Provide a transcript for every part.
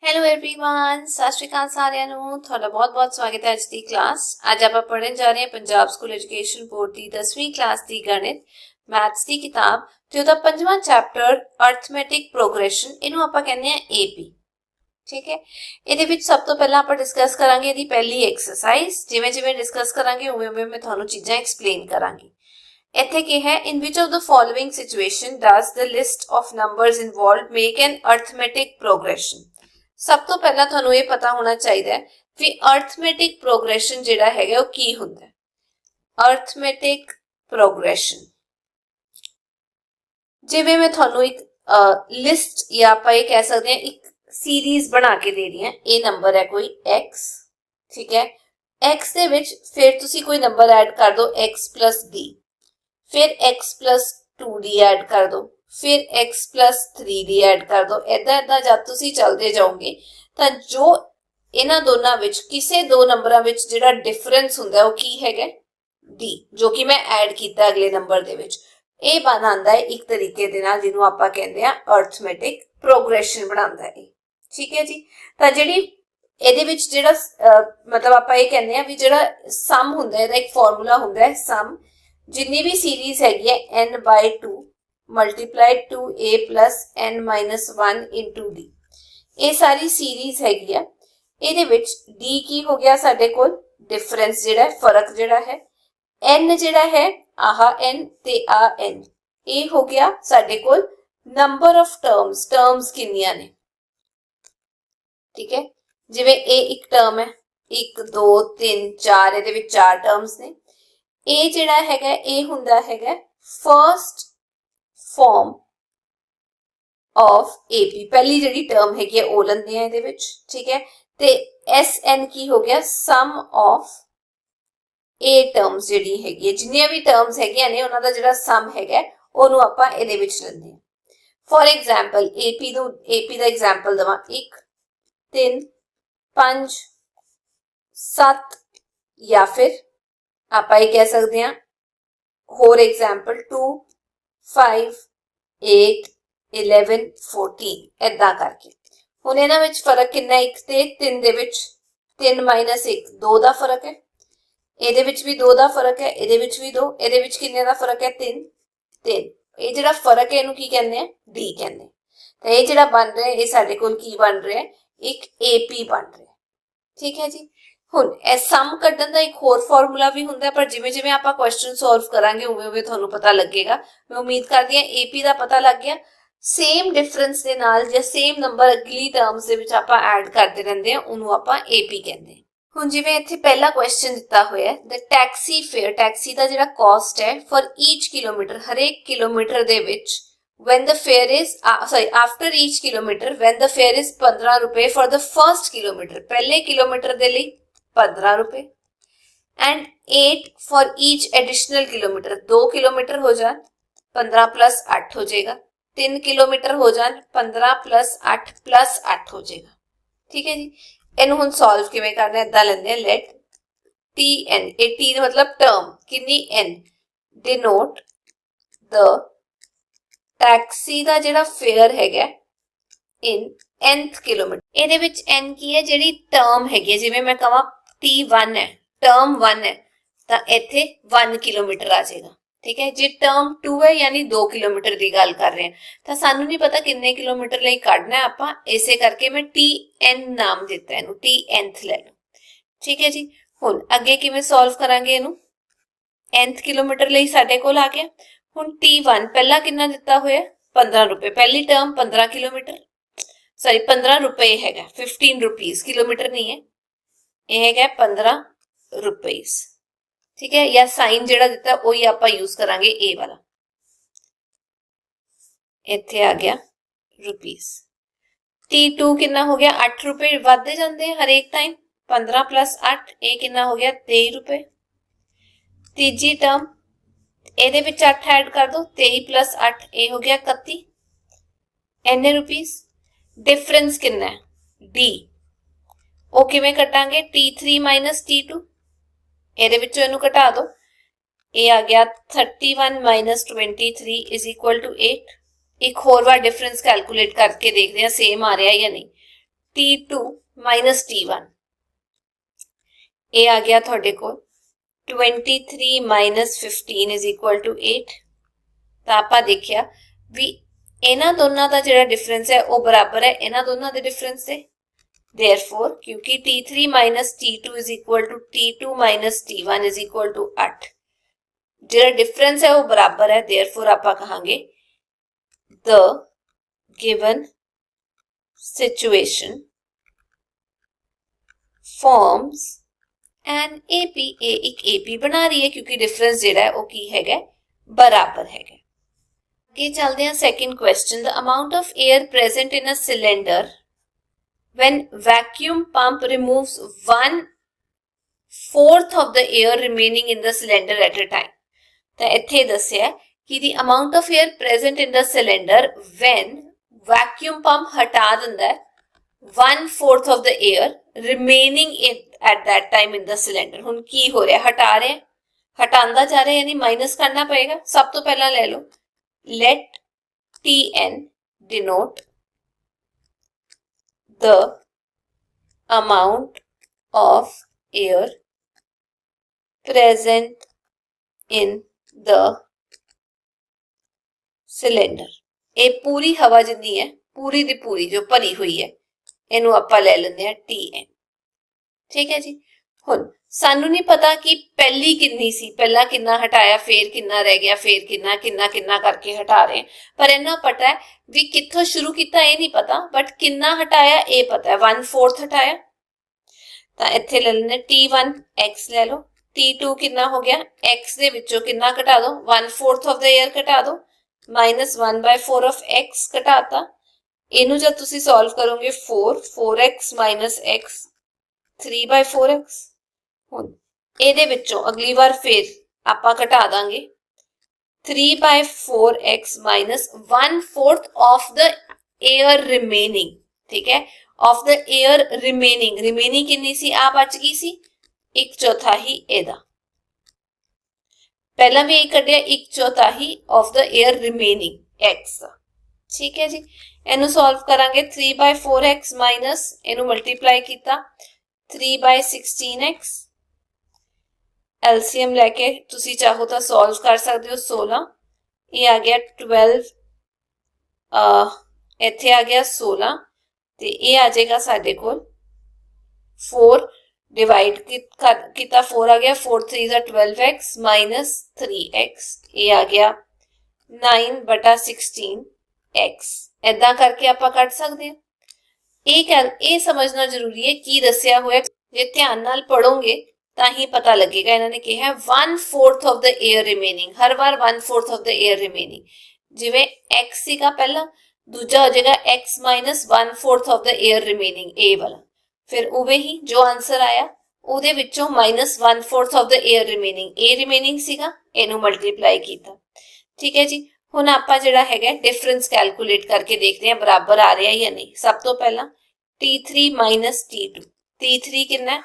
Hello everyone, सत श्री अकाल सारिਆਂ ਨੂੰ ਤੁਹਾਡਾ ਬਹੁਤ-ਬਹੁਤ ਸਵਾਗਤ ਹੈ ਅੱਜ ਦੀ ਕਲਾਸ। ਅੱਜ ਆਪਾਂ ਪੜ੍ਹਨ ਜਾ ਰਹੇ ਹਾਂ ਪੰਜਾਬ ਸਕੂਲ ਐਜੂਕੇਸ਼ਨ ਬੋਰਡ ਦੀ 10ਵੀਂ ਕਲਾਸ ਦੀ ਗਣਿਤ ਮੈਥਸ ਦੀ ਕਿਤਾਬ ਤੇ ਉਹਦਾ ਪੰਜਵਾਂ ਚੈਪਟਰ ਅਰਥਮੈਟਿਕ ਪ੍ਰੋਗਰੈਸ਼ਨ, ਇਹਨੂੰ ਆਪਾਂ ਕਹਿੰਦੇ ਆ ਏਪੀ। ठीक है, ਇਹਦੇ ਵਿੱਚ ਸਭ ਤੋਂ ਪਹਿਲਾਂ ਆਪਾਂ ਡਿਸਕਸ ਕਰਾਂਗੇ ਇਹਦੀ ਪਹਿਲੀ ਐਕਸਰਸਾਈਜ਼। ਜਿਵੇਂ-ਜਿਵੇਂ ਡਿਸਕਸ ਕਰਾਂਗੇ ਉਵੇਂ-ਉਵੇਂ ਮੈਂ ਤੁਹਾਨੂੰ ਚੀਜ਼ਾਂ ਐਕਸਪਲੇਨ ਕਰਾਂਗੀ। ਇੱਥੇ ਕੀ ਹੈ, in which of the following situation does the list of numbers involved make an arithmetic progression? ਸਭ ਤੋਂ ਪਹਿਲਾਂ ਤੁਹਾਨੂੰ ਇਹ ਪਤਾ ਹੋਣਾ ਚਾਹੀਦਾ ਹੈ ਵੀ ਅਰਥਮੈਟਿਕ ਪ੍ਰੋਗਰੈਸ਼ਨ ਜਿਹੜਾ ਹੈਗਾ ਉਹ ਕੀ ਹੁੰਦਾ ਹੈ। ਅਰਥਮੈਟਿਕ ਪ੍ਰੋਗਰੈਸ਼ਨ ਜਿਵੇਂ ਮੈਂ ਤੁਹਾਨੂੰ ਇੱਕ ਲਿਸਟ ਜਾਂ ਆਪਾਂ ਇਹ ਕਹਿ ਸਕਦੇ ਹਾਂ ਇੱਕ ਸੀਰੀਜ਼ ਬਣਾ ਕੇ ਦੇ ਰਹੀ ਹਾਂ। ਇਹ ਨੰਬਰ ਹੈ ਕੋਈ x, ਠੀਕ ਹੈ। x ਦੇ ਵਿੱਚ ਫਿਰ ਤੁਸੀਂ ਕੋਈ ਨੰਬਰ ਐਡ ਕਰ ਦਿਓ x plus d, ਫਿਰ x plus 2d ਐਡ ਕਰ ਦਿਓ, फिर x plus 3d ਐਡ ਕਰ ਦੋ। ਇਦਾਂ ਜਦ ਤੁਸੀਂ ਚੱਲਦੇ ਜਾਓਗੇ ਤਾਂ ਜੋ ਇਹਨਾਂ ਦੋਨਾਂ ਵਿੱਚ ਕਿਸੇ ਦੋ ਨੰਬਰਾਂ ਵਿੱਚ ਜਿਹੜਾ ਡਿਫਰੈਂਸ ਹੁੰਦਾ ਉਹ ਕੀ ਹੈਗਾ, d, ਜੋ ਕਿ ਮੈਂ ਐਡ ਕੀਤਾ ਅਗਲੇ ਨੰਬਰ ਦੇ ਵਿੱਚ। ਇਹ ਬਣ ਆਉਂਦਾ ਹੈ ਇੱਕ ਤਰੀਕੇ ਦੇ ਨਾਲ ਜਿਹਨੂੰ ਆਪਾਂ ਕਹਿੰਦੇ ਆ ਅਰਥਮੈਟਿਕ ਪ੍ਰੋਗਰੈਸ਼ਨ ਬਣਾਉਂਦਾ ਹੈ। ਠੀਕ ਹੈ ਜੀ। ਤਾਂ ਜਿਹੜੀ ਇਹਦੇ ਵਿੱਚ ਜਿਹੜਾ ਮਤਲਬ ਆਪਾਂ ਇਹ ਕਹਿੰਦੇ ਆ ਵੀ ਜਿਹੜਾ ਸਮ ਹੁੰਦਾ ਇਹਦਾ ਇੱਕ ਫਾਰਮੂਲਾ ਹੁੰਦਾ ਹੈ ਸਮ, ਜਿੰਨੀ ਵੀ ਸੀਰੀਜ਼ ਹੈਗੀ ਹੈ n/2 multiplied to a plus n minus 1 into d, ਇਹ ਸਾਰੀ ਸੀਰੀਜ਼ ਹੈਗੀ ਆ। ਇਹਦੇ ਵਿੱਚ d ਕੀ ਹੋ ਗਿਆ ਸਾਡੇ ਕੋਲ, ਡਿਫਰੈਂਸ ਜਿਹੜਾ ਹੈ, ਫਰਕ ਜਿਹੜਾ ਹੈ। n ਜਿਹੜਾ ਹੈ ਆਹ n ਤੇ ਆ n, ਇਹ ਹੋ ਗਿਆ ਸਾਡੇ ਕੋਲ ਨੰਬਰ ਆਫ ਟਰਮਸ ਕਿੰਨੀਆਂ ਨੇ। ਠੀਕ ਹੈ, ਜਿਵੇਂ ਇਹ ਇੱਕ ਟਰਮ ਹੈ, 1 2 3 4, ਇਹਦੇ ਵਿੱਚ 4 ਟਰਮਸ ਨੇ। ਇਹ ਜਿਹੜਾ ਹੈਗਾ ਇਹ ਹੁੰਦਾ ਹੈਗਾ ਫਰਸਟ ਫॉर्म ऑफ AP, पहली जी टर्म है वो लेंदे हैं ਇਹਦੇ ਵਿੱਚ। ठीक है, ते SN की हो गया सम ऑफ A टर्म्स ਜਿਹੜੀ ਹੈਗੀ ਜਿੰਨੀਆਂ ਵੀ ਟਰਮਸ ਹੈਗੀਆਂ ਨੇ ਉਹਨਾਂ ਦਾ ਜਿਹੜਾ ਸਮ ਹੈਗਾ ਉਹਨੂੰ ਆਪਾਂ ਇਹਦੇ ਵਿੱਚ ਲੈਂਦੇ ਹਾਂ। For example AP the example ਦਵਾਂ, 1 3 5 7, ਜਾਂ ਫਿਰ ਆਪਾਂ ਇਹ ਕਹਿ ਸਕਦੇ ਹਾਂ ਹੋਰ ਐਗਜ਼ਾਮਪਲ 2 5 8 11 14, ਏਦਾਂ ਕਰਕੇ। ਹੁਣ ਇਹਨਾਂ ਵਿੱਚ ਫਰਕ ਕਿੰਨਾ, 1 ਤੇ 3 ਦੇ ਵਿੱਚ 3 - 1 2 ਦਾ ਫਰਕ ਹੈ, ਇਹਦੇ ਵਿੱਚ ਵੀ 2 ਦਾ ਫਰਕ ਹੈ, ਇਹਦੇ ਵਿੱਚ ਵੀ 2, ਇਹਦੇ ਵਿੱਚ ਕਿੰਨੇ ਦਾ ਫਰਕ ਹੈ 3 3। ਇਹ ਜਿਹੜਾ ਫਰਕ ਹੈ ਇਹਨੂੰ ਕੀ ਕਹਿੰਦੇ ਆ, d ਕਹਿੰਦੇ। ਤਾਂ ਇਹ ਜਿਹੜਾ ਬਣ ਰਿਹਾ ਇਹ ਸਾਡੇ ਕੋਲ ਕੀ ਬਣ ਰਿਹਾ, ਇੱਕ AP ਬਣ ਰਿਹਾ। ਠੀਕ ਹੈ ਜੀ। ਹੁਣ ਇਹ ਸਮ ਕੱਢਣ ਦਾ ਇੱਕ ਹੋਰ ਫਾਰਮੂਲਾ ਵੀ ਹੁੰਦਾ, ਪਰ ਜਿਵੇਂ ਜਿਵੇਂ ਆਪਾਂ ਕੁਐਸਚਨ ਸੋਲਵ ਕਰਾਂਗੇ ਉਵੇਂ ਉਵੇਂ ਤੁਹਾਨੂੰ ਪਤਾ ਲੱਗੇਗਾ। ਮੈਂ ਉਮੀਦ ਕਰਦੀ ਹਾਂ AP ਦਾ ਪਤਾ ਲੱਗ ਗਿਆ। ਸੇਮ ਡਿਫਰੈਂਸ ਦੇ ਨਾਲ ਜਾਂ ਸੇਮ ਨੰਬਰ ਅਗਲੀ ਟਰਮਸ ਦੇ ਵਿੱਚ ਆਪਾਂ ਐਡ ਕਰਦੇ ਰਹਿੰਦੇ ਹਾਂ, ਉਹਨੂੰ ਆਪਾਂ AP ਕਹਿੰਦੇ ਹਾਂ। ਹੁਣ ਜਿਵੇਂ ਇੱਥੇ ਪਹਿਲਾ ਕੁਐਸਚਨ ਦਿੱਤਾ ਹੋਇਆ ਹੈ, ਦ ਟੈਕਸੀ ਫੇਅਰ, ਟੈਕਸੀ ਦਾ ਜਿਹੜਾ ਕਾਸਟ ਹੈ ਫॉर ਈਚ ਕਿਲੋਮੀਟਰ, ਹਰੇਕ ਕਿਲੋਮੀਟਰ ਦੇ ਵਿੱਚ when the fare is after each kilometer when the fare is 15 रुपए for the first kilometer, पहले किलोमीटर ਦੇ ਲਈ 15 रुपए, and 8 for each additional kilometer, 2 kilometre हो जान 15 plus 8 हो जाएगा, 3 किलोमीटर हो जान 15 plus 8 plus 8 हो जाएगा। ठीक है जी। ਇਹਨੂੰ ਹੁਣ ਸੋਲਵ ਕਿਵੇਂ ਕਰਨਾ, ਇਦਾਂ ਲੈਂਦੇ ਆ, ਲੈਟ tn, ਇਹ t मतलब ਟਰਮ ਕਿੰਨੀ n, denote the ਟੈਕਸੀ ਦਾ ਜਿਹੜਾ ਫੇਅਰ ਹੈਗਾ ਇਨ nth ਕਿਲੋਮੀਟਰ। ਇਹਦੇ ਵਿੱਚ n ਕੀ ਹੈ, ਜਿਹੜੀ ਟਰਮ ਹੈਗੀ, ਜਿਵੇਂ ਮੈਂ ਕਹਾਂ t1 ਹੈ, ਟਰਮ 1 ਹੈ ਤਾਂ ਇੱਥੇ 1 ਕਿਲੋਮੀਟਰ ਆ ਜਾਏਗਾ। ਠੀਕ ਹੈ, ਜੇ ਟਰਮ 2 ਹੈ ਯਾਨੀ 2 ਕਿਲੋਮੀਟਰ ਦੀ ਗੱਲ ਕਰ ਰਹੇ ਹਾਂ ਤਾਂ ਸਾਨੂੰ ਨਹੀਂ ਪਤਾ ਕਿੰਨੇ ਕਿਲੋਮੀਟਰ ਲਈ ਕੱਢਣਾ ਆਪਾਂ, ਇਸੇ ਕਰਕੇ ਮੈਂ tn ਨਾਮ ਦਿੱਤਾ ਇਹਨੂੰ, tnth ਲੈ ਲਓ। ਠੀਕ ਹੈ ਜੀ। ਹੁਣ ਅੱਗੇ ਕਿਵੇਂ ਸੋਲਵ ਕਰਾਂਗੇ ਇਹਨੂੰ, nth ਕਿਲੋਮੀਟਰ ਲਈ ਸਾਡੇ ਕੋਲ ਆ ਗਿਆ। ਹੁਣ t1 ਪਹਿਲਾਂ ਕਿੰਨਾ ਦਿੱਤਾ ਹੋਇਆ, 15 रुपए, ਪਹਿਲੀ ਟਰਮ 15 ਕਿਲੋਮੀਟਰ, ਸੌਰੀ 15 रुपए ਹੈਗਾ, 15 रुपीस, ਕਿਲੋਮੀਟਰ ਨਹੀਂ ਹੈ, ਇਹ ਹੈਗਾ 15 रुपीस। ਠੀਕ ਹੈ, ਜਾਂ ਸਾਈਨ ਜਿਹੜਾ ਦਿੱਤਾ ਉਹੀ ਆਪਾਂ ਯੂਜ਼ ਕਰਾਂਗੇ, ਇਹ ਵਾਲਾ, ਇੱਥੇ ਆ ਗਿਆ रुपीस। t2 ਕਿੰਨਾ ਹੋ ਗਿਆ, 8 रुपए, ਵੱਧਦੇ ਜਾਂਦੇ ਹਰੇਕ ਟਾਈਮ, 15 plus 8, ਇਹ ਕਿੰਨਾ ਹੋ ਗਿਆ 23 रुपए। ਤੀਜੀ ਟਰਮ ਇਹਦੇ ਵਿੱਚ 8 ਐਡ ਕਰ ਦੋ, 23 plus 8, ਇਹ ਹੋ ਗਿਆ 31, ਇੰਨੇ रुपीस। डिफरेंस कितना है, d, ਉਹ ਕਿਵੇਂ ਕੱਟਾਂਗੇ, t3 minus t2, ਇਹਦੇ ਵਿੱਚੋਂ ਇਹਨੂੰ ਘਟਾ ਦੋ, ਇਹ ਆ ਗਿਆ 31 minus 23 is equal to 8। ਇੱਕ ਹੋਰ ਵਾਰ डिफरेंस कैलकुलेट करके देखते हैं सेम आ रहा है या नहीं। T2 माइनस T1 ये आ गया थोड़े को 23 माइनस 15 इज इक्वल टू 8 तो आपा देखिया भी इन्हां दोनों का जिहड़ा डिफरेंस है वो बराबर है इन्हां दोनों के डिफरेंस से Therefore, क्योंकि T3 minus T2 is equal to T2 minus T1 is equal to 8 जिहड़ा डिफरेंस है वो बराबर है Therefore, आपा कहांगे the given situation forms an AP ए एक AP बना रही है क्योंकि डिफरेंस जिहड़ा है वो की हैगा बराबर हैगा। आगे चलते हैं second question the amount of air present in a cylinder when vacuum pump removes 1/4 of the air remaining in the cylinder at a time ਤਾਂ ਇੱਥੇ ਦੱਸਿਆ ਕਿ the amount of air present in the cylinder when vacuum pump ਹਟਾ ਦਿੰਦਾ ਹੈ 1/4 of the air remaining at that time in the cylinder ਹੁਣ ਕੀ ਹੋ ਰਿਹਾ ਹਟਾ ਰਹੇ ਹਟਾਉਂਦਾ ਜਾ ਰਿਹਾ यानी माइनस करना पड़ेगा सब तो पहला ले लो let Tn denote the amount of air present in the cylinder ये पूरी हवा जितनी है पूरी दी पूरी जो भरी हुई है इनू आपां ले लेंदे हैं Tn ठीक है जी हुण सानू नहीं पता कि पहली कितनी सी पहला कितना हटाया फिर कितना रह गया फिर कितना कितना कितना करके हटा रहे हैं पर इन्ना पता है भी कित्थों शुरू किया ये नहीं पता बट कितना हटाया ये पता है 1/4 हटाया तो इत्थे ले लेंगे T1 x ले लो T2 कितना हो गया x दे विचों कितना घटा दो 1/4 ऑफ द एयर घटा दो माइनस 1/4 ऑफ x घटाता इनू जब तुसी सॉल्व करोगे 4x माइनस x 3/4x ਹੁਣ ਇਹਦੇ ਵਿੱਚੋਂ ਅਗਲੀ ਵਾਰ ਫਿਰ ਆਪਾਂ ਘਟਾ ਦਾਂਗੇ 3/4x minus 1/4 of the air remaining ठीक है of the air remaining कितनी सी आ बच गई सी 1/4 ਇਹਦਾ ਪਹਿਲਾਂ ਵੀ ਇਹ ਕੱਢਿਆ 1/4 of the air remaining x ਦਾ ठीक है जी ਇਹਨੂੰ ਸੋਲਵ ਕਰਾਂਗੇ 3/4x minus ਇਹਨੂੰ ਮਲਟੀਪਲਾਈ ਕੀਤਾ 3/16x एलसीएम लैके तुसी चाहो तो सॉल्व कर सकते हो 16 ये आ गया 12 इत्थे आ गया 16 ते ये आ जाएगा साडे कोल 4 डिवाइड किता 4 आ गया 4 3 दा 12x माइनस 3x ये आ गया 9/16x ऐदा करके आपां कट सकते हैं ये समझना जरूरी है की दस्या होया जे ध्यान नाल पढ़ोगे ही पता लगेगा इन्होंने कहा है 1/4 ऑफ द एयर रिमेनिंग हर बार 1/4 ऑफ द एयर रिमेनिंग जिवें x सीगा पहला दूजा हो जाएगा x minus 1/4 of the air remaining ए वाला फिर उवे ही जो आंसर आया ਉਹਦੇ ਵਿੱਚੋਂ minus 1/4 of the air remaining ए रिमेनिंग सीगा ਇਹਨੂੰ मल्टीप्लाई किया ठीक है जी ਹੁਣ ਆਪਾਂ ਜਿਹੜਾ ਹੈਗਾ डिफरेंस कैलकुलेट करके देखते हैं बराबर आ रहा है या नहीं सब तो पहला T3 माइनस T2 T3 कितना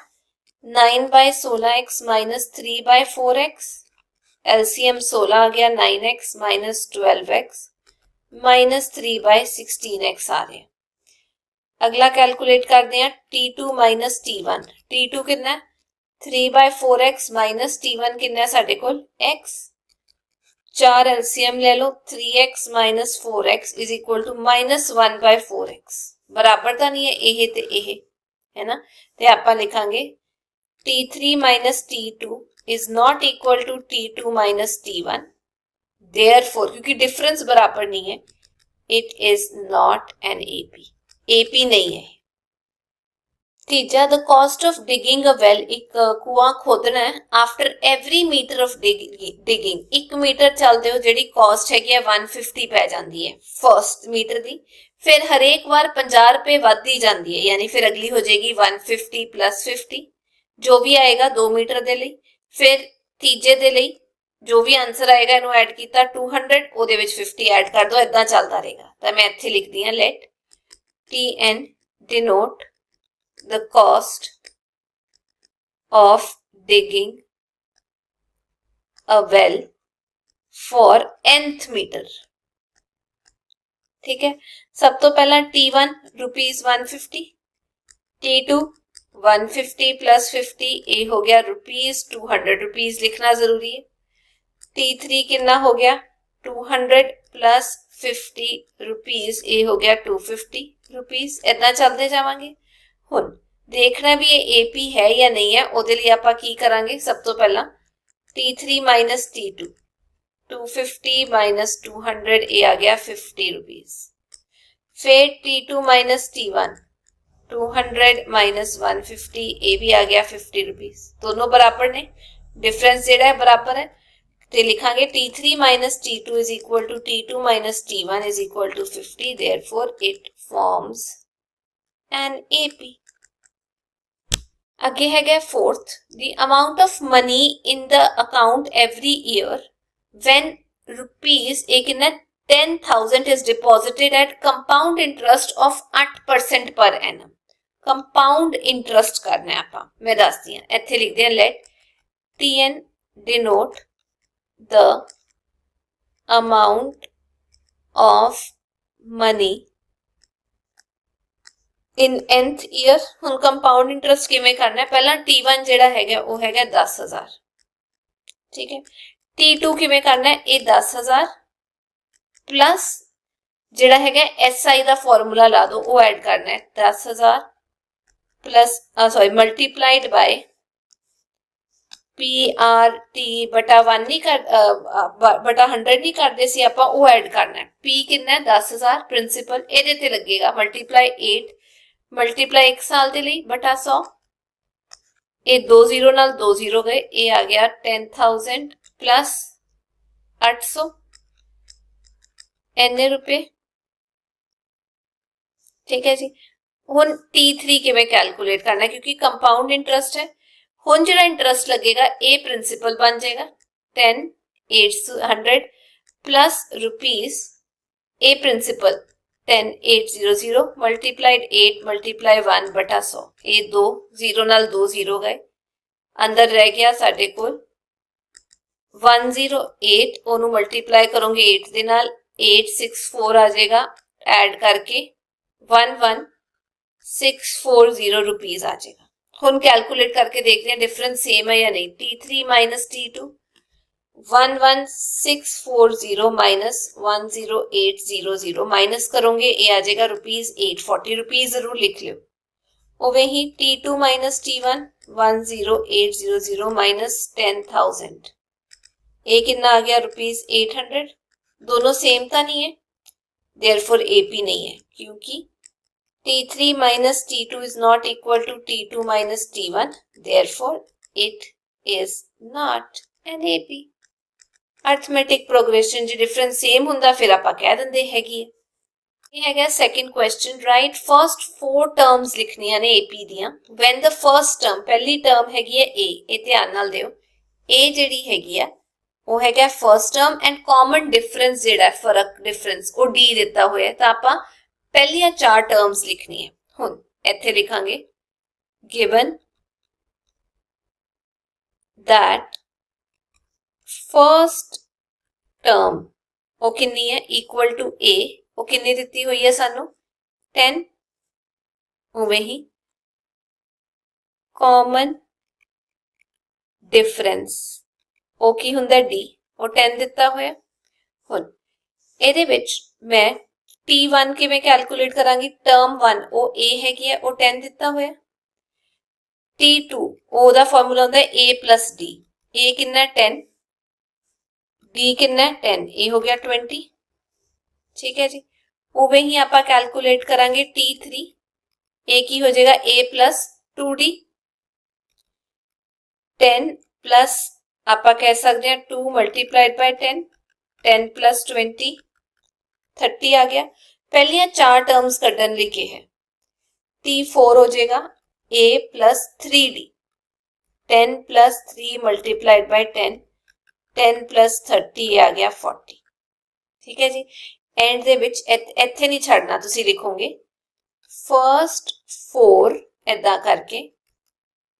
9/16x माइनस 3/4x एलसीएम 16 आ गया 9x minus 12x minus 3/16x आ रहा है अगला कैलकुलेट करते हैं T2 माइनस T1 T2 कितना 3/4x माइनस T1 कितना साडे कोल x 4 एलसीएम ले लो 3x minus 4x is equal to minus 1/4x बराबर तो नहीं है ये ते ये है ना ते आपां लिखांगे T3 minus T2 is not equal to T2 minus T1. Therefore, क्योंकि डिफरेंस बराबर नहीं है, it is not an AP. AP नहीं है। तीजा, the cost of digging a well, एक कुआं खोदना है, after every meter of digging, 1 metre चलते हो जेडी कॉस्ट है 150 पै जाती है फर्स्ट मीटर दी, फिर हरेक बार 50 रुपए वधदी जाती है, यानी फिर अगली हो जाएगी 150 प्लस 50 जो भी आएगा 2 मीटर दे लई फिर तीजे दे लई जो भी आंसर आएगा इनू ऐड किया 200 ओदे विच 50 ऐड कर दो इदां चलता रहेगा तो मैं इत्थे लिख दी हां let Tn denote the cost of digging a well for nth metre ठीक है सब तो पहला T1 रुपीज 150 T2 150 प्लस 50 ए हो गया रुपीज 200 रुपीज लिखना जरूरी है। T3 कितना हो गया 200 प्लस 50 रुपीज ए हो गया 250 रुपीज। इतना चलते जावांगे। हुण देखना भी ये AP है या नहीं है, ਉਹਦੇ ਲਈ ਆਪਾਂ ਕੀ ਕਰਾਂਗੇ, ਸਭ ਤੋਂ ਪਹਿਲਾਂ T3 माइनस T2 250 माइनस 200 ये आ गया 50 रुपीज। फिर T2 माइनस T1 200 माइनस 150 ये भी आ गया 50 रुपीज। दोनों बराबर ने, डिफरेंस जेड़ा है बराबर है, तो लिखांगे T3 minus T2 is equal to T2 minus T1 is equal to 50, therefore it forms an AP। आगे है fourth, the amount of money in the account every year when rupees एक 10,000 is deposited at compound interest of 8% per annum। Compound interest करना है आप, मैं दसदी हाँ, इत्थे लिखते हैं late TN denote the amount of money in nth year। हुण कंपाउंड इंटरस्ट किवें करना है, पहला T1 जेड़ा हैगा वो हैगा 10,000, ठीक है। T2 किवें करना है, ये 10,000 प्लस जेड़ा हैगा SI दा फॉर्मूला ला दो, वो ऐड करना है 10,000 प्लस मल्टीप्लाइड बाय PRT बटा 1 नहीं कर बटा 100 नहीं करते सी आपां, वो ऐड करना है। P कितना है 10,000 प्रिंसिपल, ਇਹਦੇ ਤੇ लगेगा मल्टीप्लाई 8 मल्टीप्लाई 1 साल ਦੇ ਲਈ बटा 100, ये 2 0 नाल 2 0 गए, ये आ गया 10,000 प्लस 800 इन्ने रुपए, ठीक है जी। हुण T3 किवें कैलकुलेट करना है, क्योंकि कंपाउंड इंटरस्ट है। हुण जिहड़ा इंटरस्ट लगेगा ये प्रिंसिपल बन जाएगा 10,800 प्लस रुपीज ए प्रिंसिपल 10,800 मल्टीप्लाइड 8 मल्टीप्लाई 1 बटा 100, ये 2 0 नाल 2 0 गए, अंदर रह गया साडे कोल 108, ओनू मल्टीप्लाई करोगे 8 दे नाल 864 आ जाएगा, ऐड करके 11,640 रुपीज आ जाएगा। हम कैलकुलेट करके देखते हैं डिफरेंस सेम है या नहीं। T3 minus T2 11,640 minus 10800 minus करोगे ये आ जाएगा रुपीज 840 रुपीज, जरूर लिख लो। ओवे ही T2 माइनस T1 10800 माइनस 10,000 ये कितना आ गया रुपीज 800। दोनों सेम तो नहीं है, देयरफॉर AP नहीं है, क्योंकि T3 minus T2 is not equal to T2 minus T1, therefore it is not an AP। Arithmetic progression जी डिफरेंस सेम हुंदा फिर आपां कह दिंदे हैगी। ये हैगा second question, right first 4 terms लिखनियां ने AP दियां व्हेन द फर्स्ट टर्म, पहली टर्म हैगी है A, ये ध्यान नाल दिओ, A जेड़ी हैगी है वो हैगा first term and common difference जेड़ा फर्क डिफरेंस वो D दिता होया, तो आपां पहलियां 4 टर्म्स लिखनी है। हुण इत्थे लिखांगे गिवन दैट फर्स्ट टर्म वो कितनी है इक्वल टू A, वो कितनी दिती हुई है सानू 10, उवें ही कॉमन डिफरेंस वो की हुंदा D, वो 10 दिता होया। हुण इहदे विच मैं T1 किवें कैलकुलेट करांगी, टर्म 1 वो A हैगी है, वो 10 दिता होया। T2 ओदा फार्मूला होंदा है A प्लस D, A कितना 10, D कितना 10, A हो गया 20, ठीक है जी। उवें ही आपां कैलकुलेट करांगे T3, A की हो जाएगा A प्लस 2D, 10 प्लस आपां कह सकते हैं 2 मल्टीप्लाइड बाय 10, 10 प्लस 20 30 आ गया। पहलियां 4 टर्म्स कड्डन लिखे हैं, T4 हो जाएगा A plus 3D, 10 plus 3 multiplied by 10, 10 plus 30 आ गया 40, ठीक है जी। एंड दे विच इत्थे नहीं छड़ना, तुसी लिखोगे फर्स्ट 4 इदा करके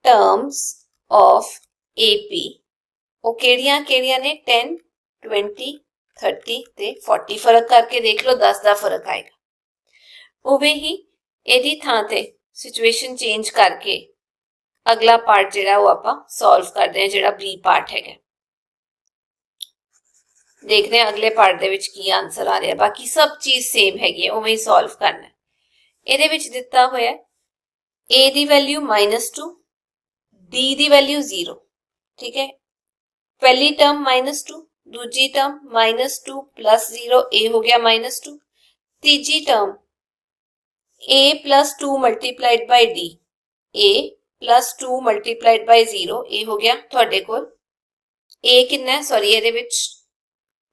टर्म्स ऑफ AP वो केड़ियां केड़ियां ने 10 20 30 ते 40, फर्क करके देख लो 10 का फर्क आएगा। उवें ही एदी थां ते सिचुएशन चेंज करके अगला पार्ट जिहड़ा वो आपां सॉल्व करते हैं, जिहड़ा बी पार्ट है। देखते हैं अगले पार्ट दे विच की आंसर आ रहा है। बाकी सब चीज सेम हैगी, उवें ही सॉल्व करना है। ਇਹਦੇ ਵਿੱਚ ਦਿੱਤਾ ਹੋਇਆ a the value -2, d the value 0, ठीक है। पहली टर्म -2, दूजी टर्म -2 + 0, a हो गया -2। तीजी term a + 2 × d, a + 2 × 0, a हो गया ਤੁਹਾਡੇ ਕੋਲ। a कितना है, सॉरी ਇਹਦੇ ਵਿੱਚ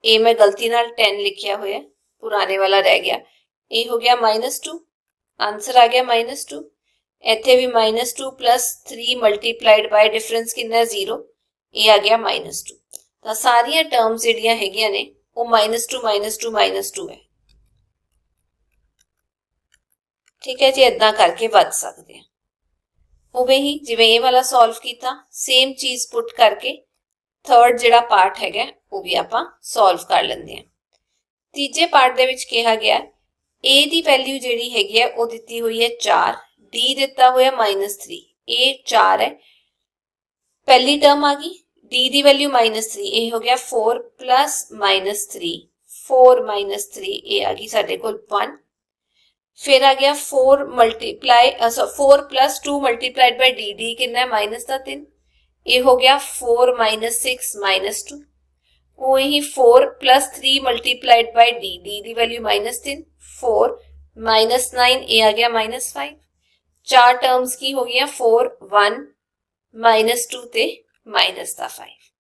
a मैं गलती नाल 10 लिखिया होया, पुराने वाला रह गया। a हो गया -2, आंसर आ गया -2। इत्थे भी -2 + 3 × डिफरेंस कितना है 0, ये आ गया -2। तो सारिया टर्म्स जिहड़ियां हैगियां ने वो -2 -2 -2 है, ठीक है जी। इदां करके वध सकते हैं। उवें ही जिवें ये वाला सॉल्व किया, सेम चीज पुट करके थर्ड जिहड़ा पार्ट हैगा वो भी आपां सॉल्व कर लेंदे हैं। तीजे पार्ट दे विच कहा गया a दी वैल्यू जिहड़ी हैगी है वो दित्ती हुई है 4, d दिता हुआ -3, a 4 है। पहली टर्म आ गई, d दी वैल्यू -3, ये हो गया 4 + -3, 4 - 3, ये आ गई साडे कोल 1। फिर आ गया 4 + 2 × d कितना है -3, ये हो गया 4 - 6 -2। वही 4 + 3 × d दी वैल्यू -3, 4 - 9, ये आ गया -5। चार टर्म्स की हो गई 4 1 -2 ते -5।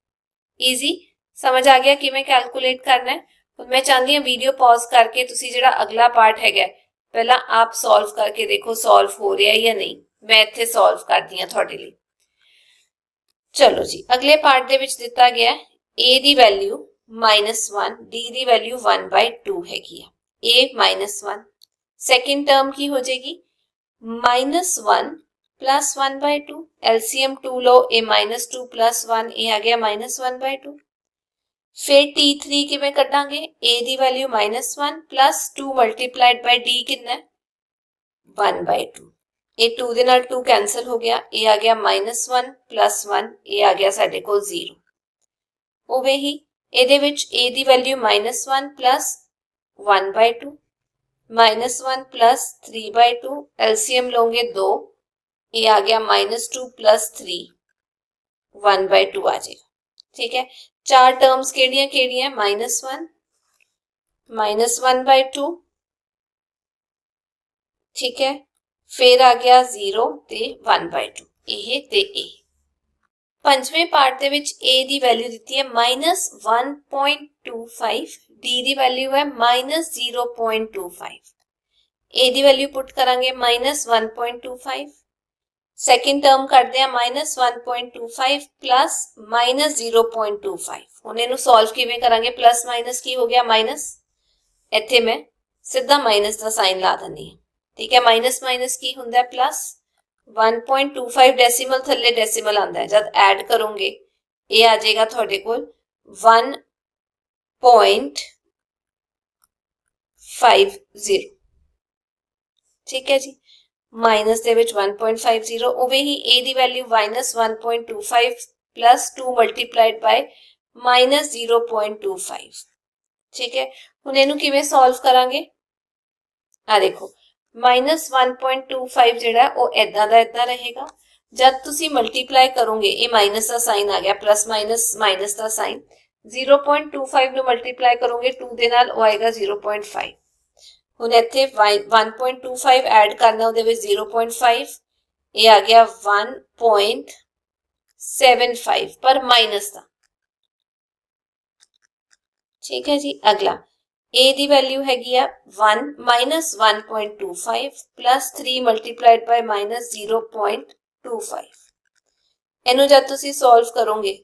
ईजी समझ आ गया कि मैं कैलकुलेट करना है। तो मैं चाहती हूँ वीडियो पॉज करके तुसी जिहड़ा अगला पार्ट है पहला आप सॉल्व करके देखो सॉल्व हो रहा है या नहीं। मैं इत्थे सॉल्व करती हूँ तुहाडे लई। चलो जी, अगले पार्ट दे विच दिता गया a दी वैल्यू -1, d दी वैल्यू 1/2 हैगी है, a -1। सेकेंड टर्म की हो जाएगी -1 + 1/2, एलसीएम 2 लो, a -2 + 1, ये आ गया -1/2। फिर t3 किवें कटांगे, a दी वैल्यू -1 + 2 × d कितना है 1/2, ये 2 दे नाल 2 कैंसल हो गया, ये आ गया -1 + 1, ये आ गया साडे कोल 0। उवें ही ਇਹਦੇ ਵਿੱਚ a ਦੀ ਵੈਲਿਊ -1 + 1/2, -1 + 3/2, एलसीएम लोगे 2, ये आ गया -2 + 3, 1/2 आ जाएगा, ठीक है। चार टर्म्स केड़ियां केड़ियां -1 -1/2, ठीक है। फिर आ गया 0 ते 1/2, ये ते ए। पंजवें पार्ट दे विच a दी वैल्यू दी है -1.25, d दी वैल्यू है -0.25। a दी वैल्यू पुट करांगे -1.25, सेकेंड टर्म करते हैं -1.25 प्लस -0.25। हुण इहनूं सॉल्व किवें करांगे, प्लस माइनस की हो गया माइनस, इत्थे मैं सीधा माइनस का साइन ला दिंदी हां, ठीक है। माइनस माइनस की हुंदा है प्लस, 1.25 डेसीमल थल्ले डेसीमल आंदा है, जब ऐड करोगे ये आ जाएगा थोड़े कोल 1.50, ठीक है जी। माइनस दे विच 1.50, उवें ही a दी वैल्यू -1.25 + 2 × -0.25, ठीक है। हुण इहनूं किवें सॉल्व करांगे, आ देखो -1.25 जिहड़ा वो इदां दा इदां रहेगा, जब तुसी मल्टीप्लाई करोगे ये माइनस का साइन आ गया, प्लस माइनस माइनस का साइन, 0.25 ਨੂੰ मल्टीप्लाई करोगे 2 ਦੇ ਨਾਲ ਉਹ ਆਏਗਾ 0.5। ਹੁਣ ਇੱਥੇ 1.25 ਐਡ ਕਰਨਾ, ਉਹਦੇ ਵਿੱਚ 0.5, ਇਹ ਆ ਗਿਆ 1.75 पर माइनस का, ठीक है जी। अगला a दी वैल्यू हैगी आ 1 -1.25 + 3 × -0.25। इनू जब तुसी सॉल्व करोगे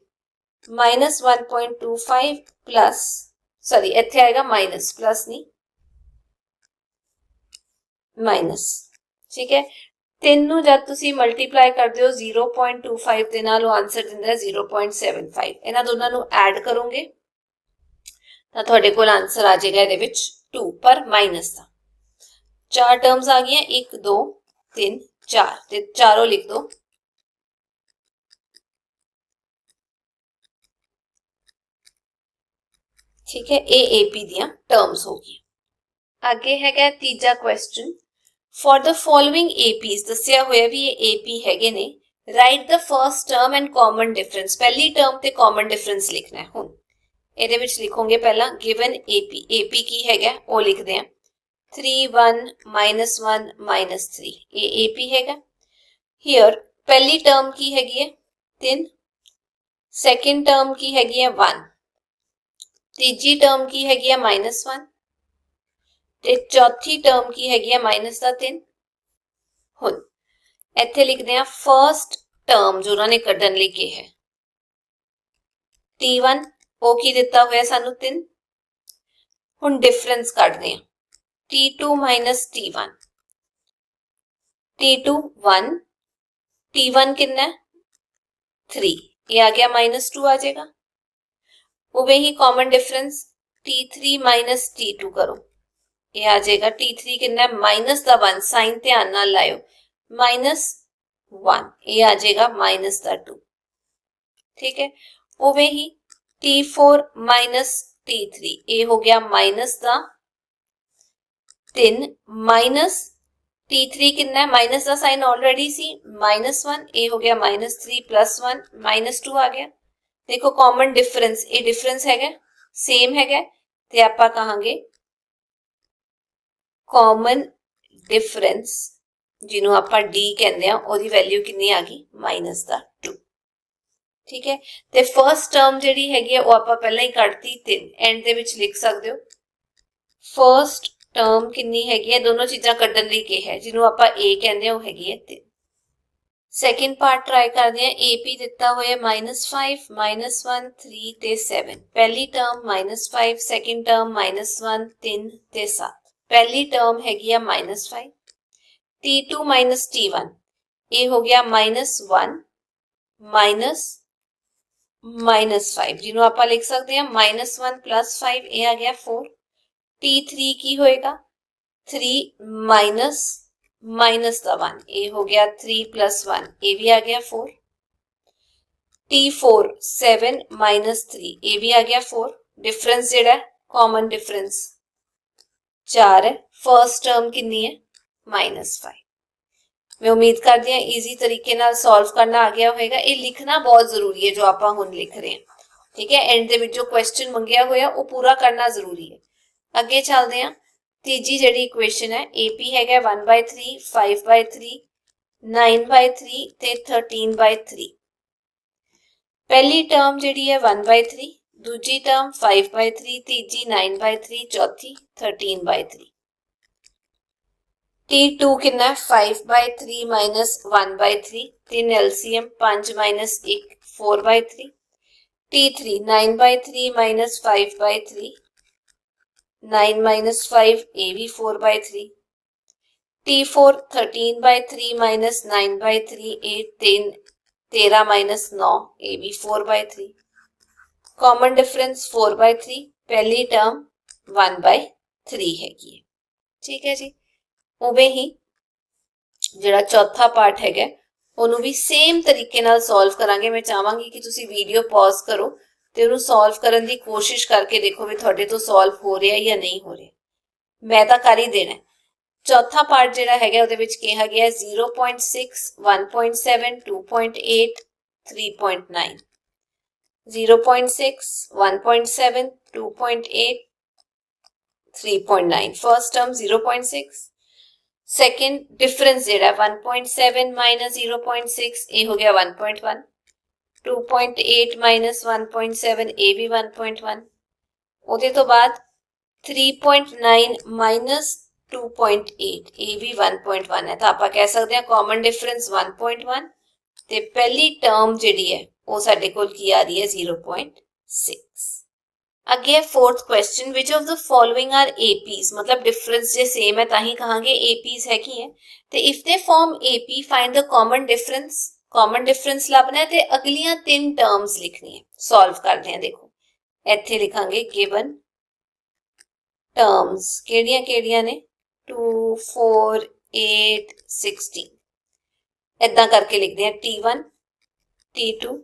-1.25 प्लस, सॉरी इत्थे आएगा माइनस, प्लस नहीं माइनस, ठीक है। 3 ਨੂੰ जब तुसी मल्टीप्लाई करते हो 0.25 ਦੇ ਨਾਲ ਉਹ ਆਨਸਰ ਦਿੰਦਾ ਹੈ 0.75। ਇਹਨਾਂ ਦੋਨਾਂ ਨੂੰ ਐਡ ਕਰੋਗੇ ਤਾਂ ਤੁਹਾਡੇ ਕੋਲ ਆਨਸਰ ਆ ਜਾਏਗਾ ਇਹਦੇ ਵਿੱਚ 2 ਪਰ ਮਾਈਨਸ ਦਾ। ਚਾਰ ਟਰਮਸ ਆ ਗਈਆਂ 1 2 3 4 ਤੇ ਚਾਰੋਂ ਲਿਖ ਦੋ। ठीक है, ए AP दियां टर्म्स हो गई। आगे हैगा तीजा question, for the following APs दस्सिया होया भी ये AP हैगे ने, right the first term and common difference. पहली टर्म ते कॉमन डिफरेंस लिखना है। हुण ਇਹਦੇ ਵਿੱਚ ਲਿਖੋਗੇ ਪਹਿਲਾਂ ਗਿਵਨ AP, AP ਕੀ ਹੈਗਾ ਉਹ ਲਿਖਦੇ ਆ 3 1 -1 -3, ਇਹ AP ਹੈਗਾ। ਹੀਅਰ ਪਹਿਲੀ ਟਰਮ ਕੀ ਹੈਗੀ ਹੈ 3, ਸੈਕਿੰਡ ਟਰਮ ਕੀ ਹੈਗੀ ਹੈ 1, ਤੀਜੀ ਟਰਮ ਕੀ ਹੈਗੀ ਹੈ -1 ਤੇ ਚੌਥੀ ਟਰਮ ਕੀ ਹੈਗੀ ਹੈ -3। ਹੁਣ ਇੱਥੇ ਲਿਖਦੇ ਆ ਫਰਸਟ ਟਰਮ ਜੋ ਉਹਨਾਂ ਨੇ ਕੱਢਣ ਲਈ ਕਿਹਾ ਹੈ T1, ਉਹ ਕੀ ਦਿੱਤਾ ਹੋਇਆ ਸਾਨੂੰ 3। ਹੁਣ ਡਿਫਰੈਂਸ ਕੱਢਦੇ ਆ T2 - T1, T2 1, T1 कितना है 3, ये आ गया -2 आ जाएगा। उवे ही कॉमन डिफरेंस T3 - T2 करो, ये आ जाएगा T3 कितना है -1, साइन ध्यान नाल लायो -1, ये आ जाएगा -2। ठीक है, उवे ही T4 - T3, ये हो गया -3 माइनस T3 कितना है माइनस का साइन ऑलरेडी सी -1, ये हो गया -3 + 1 -2 आ गया। देखो कॉमन डिफरेंस, ये डिफरेंस हैगा सेम हैगा ते आपां कहांगे कॉमन डिफरेंस जिन्हों आपां D कहंदे आ ओदी वैल्यू कितनी आ गई -2। ठीक है, ते फर्स्ट टर्म जिहड़ी हैगी है वो आपां पहले ही कढती 3, एंड दे विच लिख सकदे हो फर्स्ट टर्म कितनी हैगी है, दोनों चीज़ां कड्ढण लई किहा है जिन्हों आपां A कहंदे आ वो हैगी है 3। सैकेंड पार्ट ट्राई करते हैं, AP दिता होया -5 -1 3 ते 7, पहली टर्म -5, सैकेंड टर्म -1 3 ते 7, पहली टर्म हैगी है -5। T2 - T1, ये हो गया -1 -5, जिन्हों आपां लिख सकते हैं -1 + 5, ये आ गया 4। T3 की होएगा 3 माइनस -1, ये हो गया 3 + 1, ये भी आ गया 4। T4 7 - 3, ये भी आ गया 4। डिफरेंस जेड़ा कॉमन डिफरेंस 4 है, फर्स्ट टर्म कितनी है -5। मैं उम्मीद करती हूँ ईजी तरीके नाल सॉल्व करना आ गया होगा। ये लिखना बहुत जरूरी है जो आप हुण लिख रहे हैं। ठीक है, एंड दे विच जो क्वेश्चन मंगिया होया वो पूरा करना जरूरी है। अगे चलते हैं, तीजी जिहड़ी इक्वेशन है AP हैगा 1/3 5/3 9/3 ते 13/3। पहली टर्म जिहड़ी है 1/3, दूजी टर्म 5/3, तीजी 9/3, चौथी 13/3। T2 कितना है 5/3 - 1/3, 3 LCM 5 - 1 4/3। T3 9/3 - 5/3 9 - 5, ये भी 4/3। T4 13/3 - 9/3, 8 13 - 9, ये भी 4/3। कॉमन डिफरेंस 4/3, पहली टर्म 1/3 हैगी। ठीक है जी, उवे ही जिहड़ा चौथा पार्ट हैगा ਉਹਨੂੰ भी सेम तरीके नाल सॉल्व करांगे। मैं चाहांगी कि तुसी वीडियो पॉज करो ਤੇ ਉਹਨੂੰ सॉल्व करन दी कोशिश करके देखो भी ਤੁਹਾਡੇ ਤੋਂ सॉल्व हो रहा या नहीं हो रहा। मैं तो कर ही देना। चौथा पार्ट जिहड़ा हैगा ਉਹਦੇ ਵਿੱਚ ਕਿਹਾ ਗਿਆ 0.6 1.7 2.8 3.9 0.6 1.7 2.8 3.9। फर्स्ट टर्म 0.6, सेकेंड डिफरेंस जेड़ा 1.7 माइनस 0.6, ये हो गया 1.1। 2.8 माइनस 1.7, ये भी 1.1। ਉਹਦੇ ਤੋਂ ਬਾਅਦ 3.9 माइनस 2.8, ये भी 1.1 है। तो आप कह सकते हैं कॉमन डिफरेंस 1.1 ਤੇ पहली टर्म ਜਿਹੜੀ है वो ਸਾਡੇ ਕੋਲ ਕੀ आ रही है 0.6। अगे है fourth question, which of the following are APs, मतलब डिफरेंस जे सेम है ताही कहांगे APs है की है। ते इफ दे form AP find the common difference, common difference लभना है ते अगलियां 3 टर्म्स लिखनी है। सॉल्व करते हैं, देखो इत्थे लिखांगे गिवन टर्म्स केड़ियां केड़ियां ने 2 4 8 16। इदां करके लिखते हैं T1 T2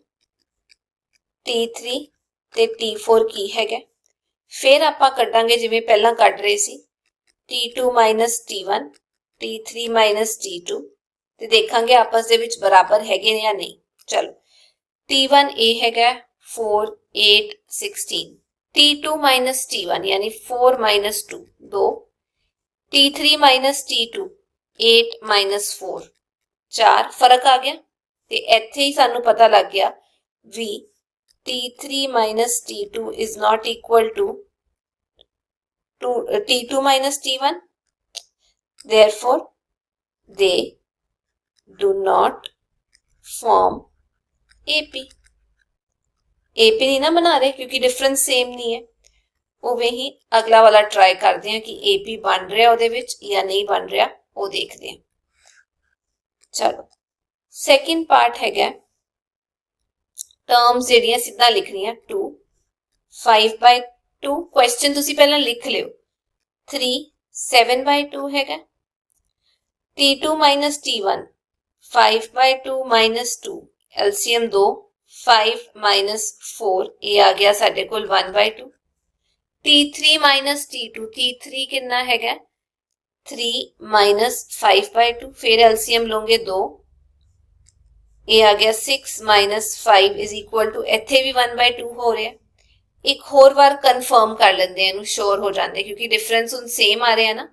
T3 ते T4 की है। फिर आपां कड्डांगे जिवें पहलां कढ रहे सी T2 minus T1 T3 minus T2 ते देखांगे आपस दे विच बराबर हैगे या नहीं। चलो T1 ए हैगा 4 8 16 T2 माइनस T1 यानी 4 minus 2 2 T3 minus T2 8 minus 4 4 फर्क आ गया ते इत्थे ही सानू पता लग गया भी T3 minus T2 is not equal to T2 minus T1. Therefore, they do not form AP. AP नहीं ना बना रहे क्योंकि डिफरेंस सेम नहीं है। उवें ही अगला वाला ट्राई करते हैं कि AP बन रहा ਉਹਦੇ ਵਿੱਚ या नहीं बन रहा वो देखते हैं। चलो सेकंड पार्ट हैगा टर्म्स ਜਿਹੜੀਆਂ ਸਿੱਧਾ ਲਿਖਣੀਆਂ 2 5/2 क्वेश्चन ਤੁਸੀਂ ਪਹਿਲਾਂ ਲਿਖ ਲਿਓ 3 7/2 हैगा T2 minus T1 5/2 minus 2 LCM 2 5 minus 4 ये आ गया साडे कोल 1/2 T3 minus T2 T3 कितना हैगा 3 minus 5/2 फिर LCM लोगे 2 ये आ गया 6 minus 5 is equal to इत्थे भी 1/2 हो रहा है। एक होर बार कन्फर्म कर लेंदे हैं श्योर हो जाते क्योंकि डिफरेंस हुण सेम आ रहा है ना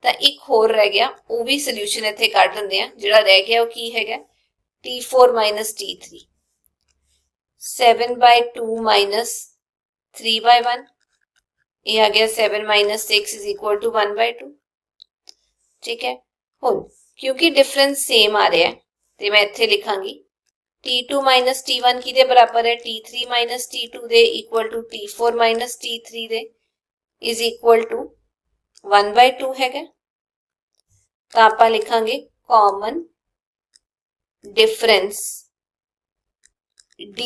तो एक होर रह गया वो भी सोल्यूशन इत्थे कढ लेंदे हैं जिहड़ा रह गया वो की हैगा T4 माइनस T3 7/2 माइनस 3/1 ये आ गया 7 माइनस 6 इज इक्वल टू 1/2 ठीक है। हुण क्योंकि डिफरेंस सेम आ रहा है तो मैं इत्थे लिखांगी T2 माइनस T1 की दे बराबर है T3 माइनस T2 दे equal to T4 minus T3 दे इज इक्वल टू 1/2 हैगा तो आप लिखांगे कॉमन डिफरेंस D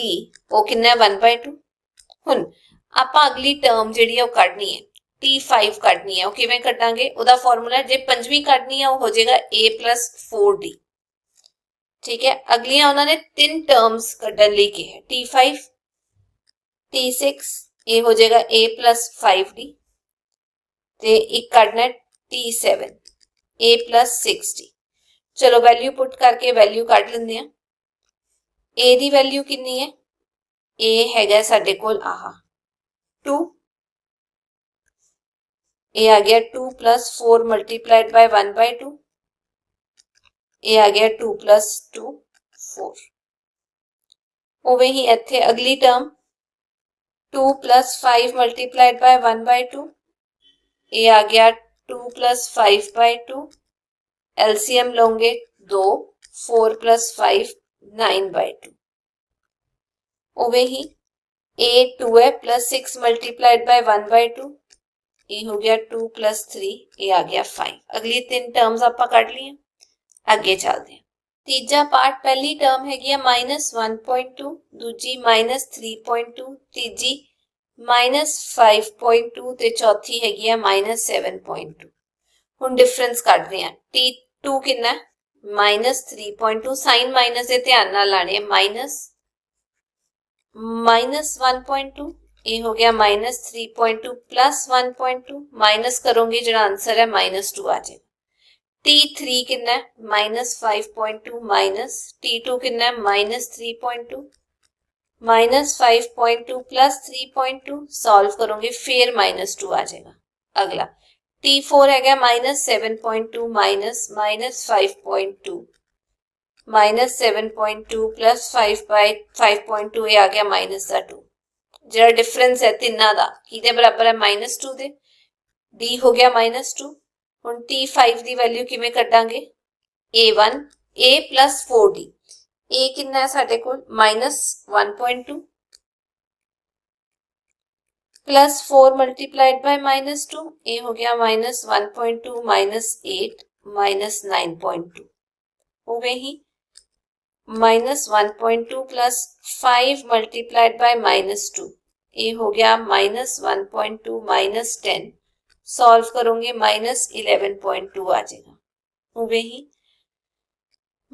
वो कितना है 1/2। हुण आप अगली टर्म जिहड़ी है वो कढनी है T5 कढनी है वो किवें कढांगे ਉਹਦਾ फार्मूला जे पंजवीं कढनी है वो हो जाएगा A plus 4D ठीक है। अगलियां उन्होंने 3 टर्म्स कढन लई कहा T5 T6 ये हो जाएगा A plus 5D ते एक कढना T7 A plus 6D। चलो वैल्यू पुट करके वैल्यू कढ लेंदे हैं। A दी वैल्यू कितनी है A हैगा साडे कोल आह 2 ये आ गया 2 plus 4 multiplied by 1/2 ये आ गया 2 plus 2 4 उवें ही इत्थे अगली टर्म 2 plus 5 multiplied by 1/2 ये आ गया 2 plus 5/2 LCM लोगे 2 4 plus 5 9/2 उवें ही A 2 है plus 6 multiplied by 1/2 ये हो गया 2 plus 3 ये आ गया 5। अगली 3 टर्म्स आपां कढ ली अगे चलते हैं। तीजा पार्ट पहली टर्म हैगी -1.2 दूजी -3.2 तीजी -5.2 ते चौथी हैगी -7.2। हुण डिफरेंस कढदे हैं T2 कितना -3.2 साइन माइनस दे ध्यान नाल लाने -1.2 ये हो गया -3.2 प्लस 1.2 माइनस करोगे जो आंसर है -2 आ जाएगा। T3 कितना -5.2 माइनस T2 कितना -3.2 -5.2 प्लस 3.2 सॉल्व करोगे फिर -2 आ जाएगा। अगला T4 है -7.2 माइनस -5.2 -7.2 प्लस 5.2 ये आ गया -2 जो डिफरेंस है तिना दा किदे बराबर है -2 दे D हो गया -2। हुण T5 दी वैल्यू किवें कढांगे A1 A plus 4D A कितना है साडे कोल -1.2 प्लस 4 मल्टीप्लाइड बाय -2 A हो गया -1.2 -8 -9.2 उवें ही -1.2 प्लस 5 मल्टीप्लाइड बाय -2 A हो गया -1.2 -10 सॉल्व करोगे -11.2 आ जाएगा। उवें ही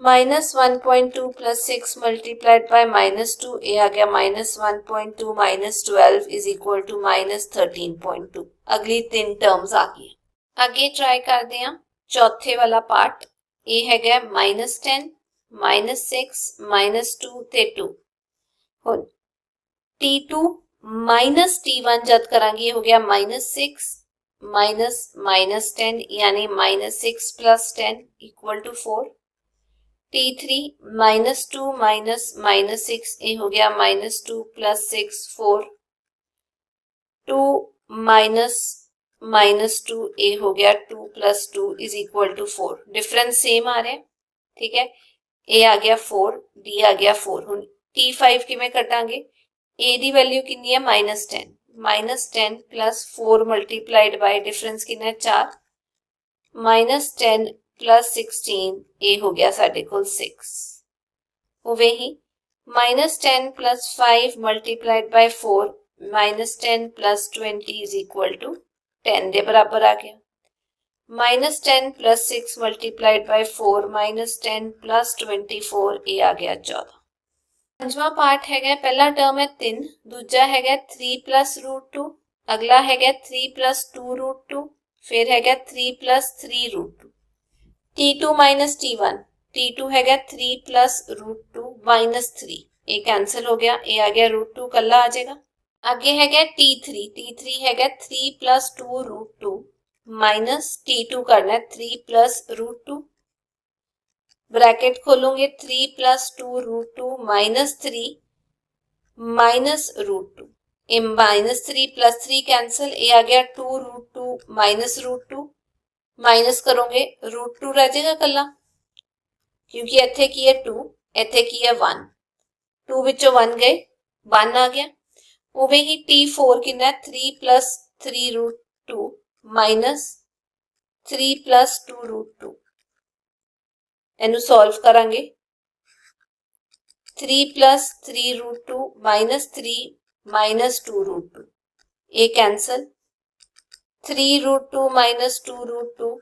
-1.2 प्लस 6 मल्टीप्लाइड बाय -2, ये आ गया -1.2 -12 इज इक्वल टू -13.2। अगली 3 टर्म्स आ गई। आगे ट्राई करते हैं चौथे वाला पार्ट। ये है -10 -6 -2 ते 2। हुण T2 माइनस T1 जद करांगे ये हो गया -6 -10 यानी -6 प्लस 10 इक्वल टू 4। T3 -2 -6 ये हो गया -2 प्लस 6 4। 2 -2 ये हो गया 2 plus 2 is equal to 4। Difference same आ रहे हैं, ठीक है। ए आ गया 4, डी आ गया 4। हुण T5 किवें कटांगे? ए दी वैल्यू कितनी है -10 प्लस 4 मल्टीप्लाइड बाय डिफरेंस कितना है 4 -10 प्लस 16 ए हो गया साडे कोल 6। उवे ही -10 plus 5 multiplied by 4 -10 plus 20 is equal to 10 दे बराबर आ गया। -10 प्लस 6 मल्टीप्लाइड बाय 4 -10 प्लस 24 ये आ गया 14। पंजवा पार्ट है, पहला टर्म है 3, दूजा है 3 प्लस √2, अगला है 3 प्लस 2 √2, फिर है 3 plus 3 √2। T2 minus T1, T2 है 3 प्लस √2 माइनस 3, ये कैंसिल हो गया, ये आ गया √2 कल्ला आ जाएगा। आगे है T3, T3 है 3 प्लस 2 √2 माइनस T2 करना है 3 प्लस √2, ब्रैकेट खोलूंगे 3 प्लस 2 √2 माइनस 3 माइनस √2, ये माइनस 3 प्लस 3 कैंसिल, ये आ गया 2 √2 माइनस √2, माइनस करोगे √2 रह जाएगा कल्ला, क्योंकि इत्थे की है 2 इत्थे की है 1, 2 विचों 1 गए 1 आ गया। उवे ही T4 कितना है 3 प्लस 3 √2 माइनस 3 प्लस 2 √2, इनू सॉल्व करांगे 3 प्लस 3 √2 माइनस 3 माइनस 2 √2, ये कैंसल 3 √2 माइनस 2 √2,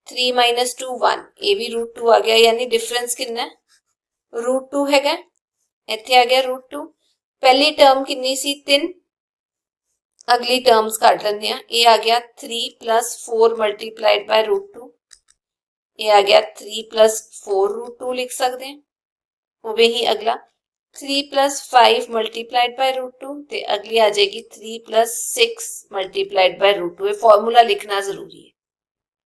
3 माइनस 2 1, ये भी √2 आ गया, यानी डिफरेंस कितना है √2 है, इत्थे आ गया √2। पहली टर्म कितनी सी 3, अगली टर्म्स काट लेंगे, ये आ गया 3 प्लस 4 मल्टीप्लाइड बाय √2, ये आ गया 3 प्लस 4 √2 लिख सकते हैं। उवे ही अगला 3 प्लस 5 मल्टीप्लाइड बाय √2 ते अगली आ जाएगी 3 प्लस 6 मल्टीप्लाइड बाय √2, ये फॉर्मूला लिखना जरूरी है।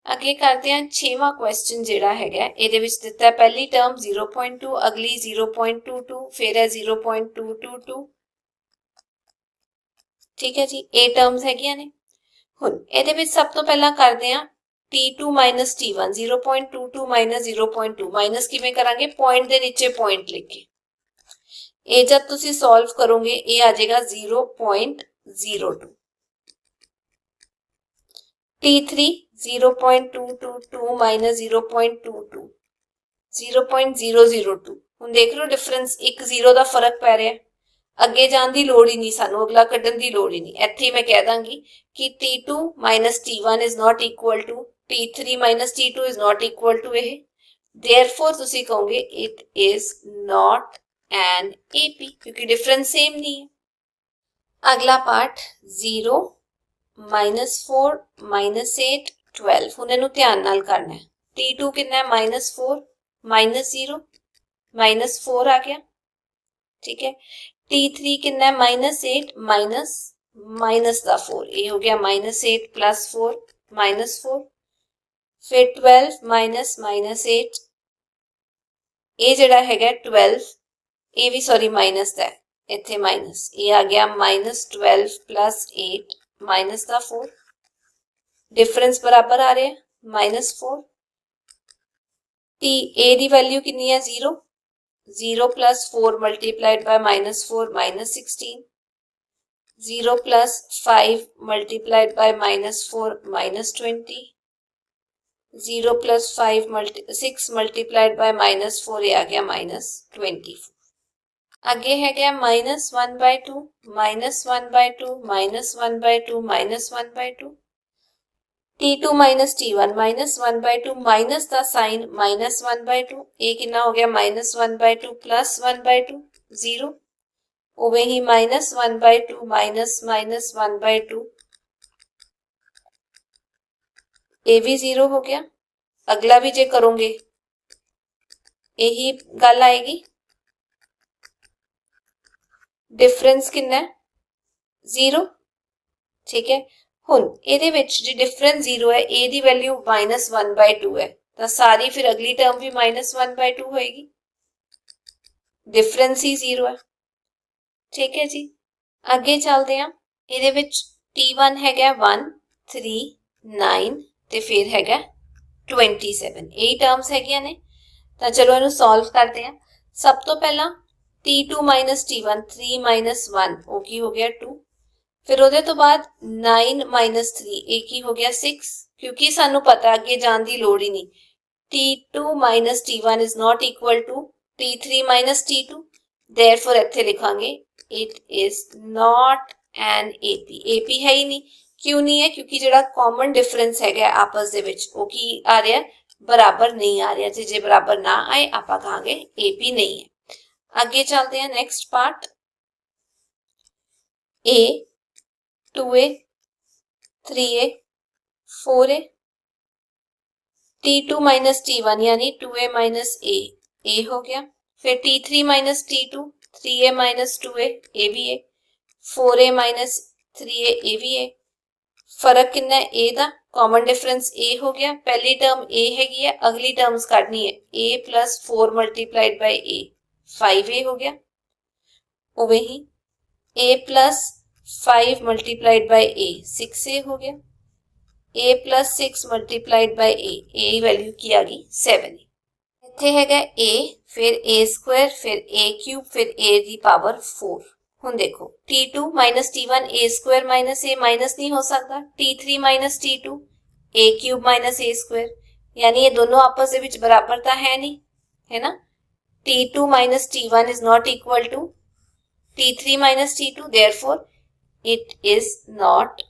अगे करते हैं 6वां क्वेश्चन जिहड़ा हैगा, इहदे विच दिता है पहली टर्म 0.2, अगली 0.22, फिर है 0.222, ठीक है जी, ए टर्म्स हैगियां ने। हुण इहदे विच सब तो पहला करते हैं T2 minus T1, 0.22 minus 0.2, minus किवें करांगे पॉइंट दे नीचे पॉइंट लिख के, ए जब तुसी सॉल्व करोगे ए आ जाएगा 0.02। T3 0.222 minus 0.22, 0.002। ਹੁਣ देख लो डिफरेंस, एक 0 ਦਾ फर्क पै रहा है, ਅੱਗੇ ਜਾਣ ਦੀ ਲੋੜ ਹੀ ਨਹੀਂ ਸਾਨੂੰ, ਅਗਲਾ ਕੱਢਣ ਦੀ ਲੋੜ ਹੀ ਨਹੀਂ। ਇੱਥੇ ਮੈਂ ਕਹਿ ਦਾਂਗੀ ਕਿ T2 minus T1 is not equal to T3 minus T2 is not equal to ਇਹ, therefore ਤੁਸੀਂ ਕਹੋਗੇ it is not an AP, क्योंकि डिफरेंस सेम नहीं है। अगला पार्ट 0 -4 -8 12, ਹੁਣ ਇਹਨੂੰ ਧਿਆਨ ਨਾਲ ਕਰਨਾ ਹੈ। T2 कितना है -4 -0 -4 आ गया, ठीक है। T3 कितना है -8 माइनस का 4, ये हो गया -8 प्लस 4 -4, फिर 12 -8, ये जड़ा है 12, ये भी सॉरी माइनस का है, इत्थे माइनस, ये आ गया -12 प्लस 8 माइनस का 4, डिफरेंस बराबर आ रहे हैं -4। ए दी वैल्यू कितनी है 0, 0 plus 4 multiplied by -4 -16, 0 plus 5 multiplied by -4 -20, 0 plus 6 multiplied by -4, ये आ गया -24। आगे है क्या -1/2 -1/2 -1/2 -1/2, T2 minus T1 minus 1/2 minus का साइन माइनस 1/2 ए कितना हो गया माइनस 1/2 प्लस 1/2 0 उवे ही माइनस 1/2 माइनस माइनस 1/2 ए भी 0 हो गया। अगला भी जे करोगे यही गल आएगी। डिफरेंस कितना है 0 ठीक है। हुन ਇਹਦੇ ਵਿੱਚ जे डिफरेंस 0 है ए ਦੀ वैल्यू -1/2 है तो सारी फिर अगली टर्म भी -1/2 होएगी। डिफरेंस ही 0 है ठीक है जी। ਅੱਗੇ ਚੱਲਦੇ ਹਾਂ ਇਹਦੇ ਵਿੱਚ T1 ਹੈਗਾ 1 3 9 ਤੇ ਫਿਰ ਹੈਗਾ 27 ਇਹ ਟਰਮਸ ਹੈਗੀਆਂ ਨੇ ਤਾਂ ਚਲੋ ਇਹਨੂੰ ਸੋਲਵ ਕਰਦੇ ਹਾਂ। ਸਭ ਤੋਂ ਪਹਿਲਾਂ T2 T1 3 1 ਉਹ ਕੀ ਹੋ ਗਿਆ 2 फिर ਉਹਦੇ ਤੋਂ ਬਾਅਦ 9 3 ਇਹ ਕੀ ਹੋ ਗਿਆ 6 ਕਿਉਂਕਿ ਸਾਨੂੰ ਪਤਾ ਅੱਗੇ ਜਾਣ ਦੀ ਲੋੜ ਹੀ ਨਹੀਂ। T2 T1 is not equal to T3 T2 therefore ਇੱਥੇ ਲਿਖਾਂਗੇ it is not an AP AP है ही नहीं। क्यों नहीं है क्योंकि ਜਿਹੜਾ ਕਾਮਨ ਡਿਫਰੈਂਸ ਹੈਗਾ ਆਪਸ ਦੇ ਵਿੱਚ ਉਹ ਕੀ ਆ ਰਿਹਾ ਬਰਾਬਰ ਨਹੀਂ ਆ ਰਿਹਾ ਜੇ ਬਰਾਬਰ ਨਾ ਆਏ ਆਪਾਂ ਕਹਾਂਗੇ AP नहीं है। आगे चलते हैं next part A 2A 3A 4A T2 T1 यानी 2A A हो गया। फिर T3 T2 3A 2A A भी है 4A 3A A भी है। फर्क कितना है ए दा कॉमन डिफरेंस ए हो गया। पहली टर्म ए हैगी है अगली टर्म्स काटनी है a plus 4 multiplied by a 5a हो गया। उवे ही a plus 5 multiplied bye a 6a हो गया। a plus 6 multiplied by a value की आ गई 7a। इत्थे हैगा a फिर a स्क्वायर फिर a क्यूब फिर a दी पावर 4। हुन देखो T2 T1 a square minus a minus नहीं हो सकता। T3 T2 a cube minus a square यानी ये दोनों आपस ਦੇ ਵਿੱਚ बराबरता है नहीं है ना। T2 T1 is not equal to T3 T2 therefore it is not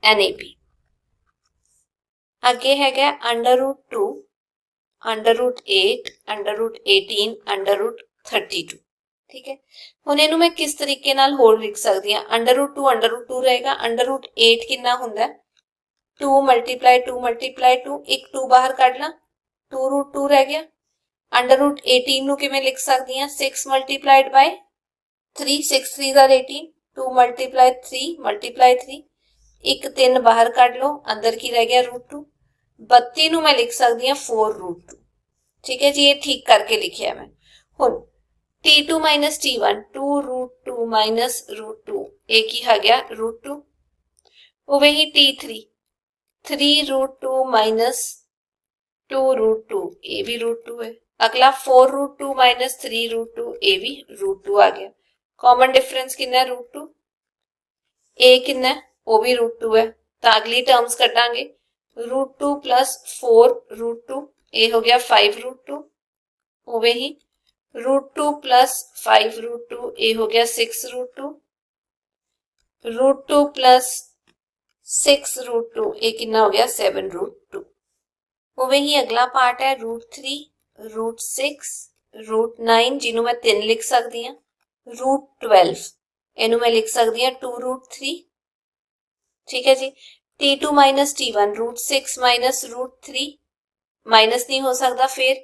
an AP। आगे हैगा √2 √8 √18 √32 ठीक है। ਹੁਣ ਇਹਨੂੰ ਮੈਂ ਕਿਸ ਤਰੀਕੇ ਨਾਲ ਹੋਰ ਲਿਖ ਸਕਦੀ ਹਾਂ √2 रहेगा √8 कितना ਹੁੰਦਾ 2 मल्टीप्लाई 2 एक 2 बाहर ਕੱਢ ਲਾਂ 2√2 रह गया। √18 ਨੂੰ ਕਿਵੇਂ ਲਿਖ ਸਕਦੀ ਹਾਂ 6 ਮਲਟੀਪਲਾਈਡ ਬਾय 3 6 3 ਦਾ 18 2 ਮਲਟੀਪਲਾਈ 3 ਇੱਕ 3 ਬਾਹਰ ਕੱਢ ਲਓ ਅੰਦਰ ਕੀ ਰਹਿ ਗਿਆ √2 32 ਨੂੰ ਮੈਂ ਲਿਖ ਸਕਦੀ ਹਾਂ 4√2 ठीक है जी। ये ठीक करके लिखिया मैं। ਹੁਣ T2 T1 2√2 माइनस √2 एक ही आ गया √2 उवे ही T3 3√2 माइनस 2√2 ये भी √2 है। अगला 4√2 माइनस 3√2 ये भी √2 आ गया। कॉमन डिफरेंस कितना है √2 ए कितना है वो भी √2 है तो अगली टर्म्स कटांगे √2 प्लस 4√2 ए हो गया 5√2 उवे ही √2 प्लस 5√2 ए हो गया 6√2 √2 प्लस 6√2 ए कितना हो गया 7√2 उवे ही अगला पार्ट है √3 √6 √9 जिन्हों मैं 3 लिख सकती हूँ √12 इन्हों मैं लिख सकती हूँ 2√3 ठीक है जी। T2 T1 √6 माइनस √3 माइनस नहीं हो सकता फिर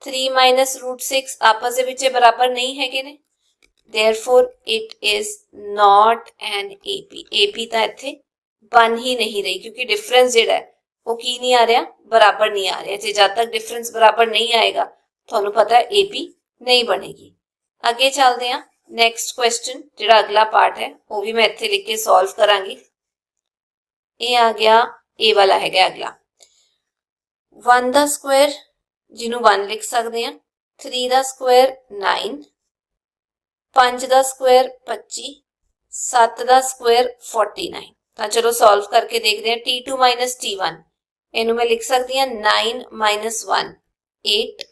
3 माइनस √6 आपस ਦੇ ਵਿੱਚ ਬਰਾਬਰ ਨਹੀਂ ਹੈਗੇ ਨੇ therefore it is not an AP। AP ਤਾਂ ਇੱਥੇ ਬਣ ਹੀ ਨਹੀਂ ਰਹੀ क्योंकि डिफरेंस ਜਿਹੜਾ ਹੈ ਉਹ ਕੀ ਨਹੀਂ ਆ ਰਿਹਾ ਬਰਾਬਰ ਨਹੀਂ ਆ ਰਿਹਾ ਤੇ ਜਦ ਤੱਕ डिफरेंस ਬਰਾਬਰ नहीं आएगा ਤੁਹਾਨੂੰ ਪਤਾ ਹੈ AP नहीं बनेगी। ਅੱਗੇ ਚੱਲਦੇ ਹਾਂ नेक्स्ट क्वेश्चन ਜਿਹੜਾ अगला पार्ट है वो भी मैं ਇੱਥੇ लिख के सॉल्व करांगी। ਇਹ आ गया ए वाला हैगा अगला 1 ਦਾ ਸਕੁਆਇਰ ਜਿਹਨੂੰ 1 ਲਿਖ ਸਕਦੇ ਹਾਂ 3 ਦਾ ਸਕੁਆਇਰ 9 5 ਦਾ ਸਕੁਆਇਰ 25 7 ਦਾ ਸਕੁਆਇਰ 49 ਤਾਂ ਚਲੋ ਸੋਲਵ ਕਰਕੇ ਦੇਖਦੇ ਹਾਂ। T2 T1 ਇਹਨੂੰ ਮੈਂ ਲਿਖ ਸਕਦੀ ਹਾਂ 9 1 8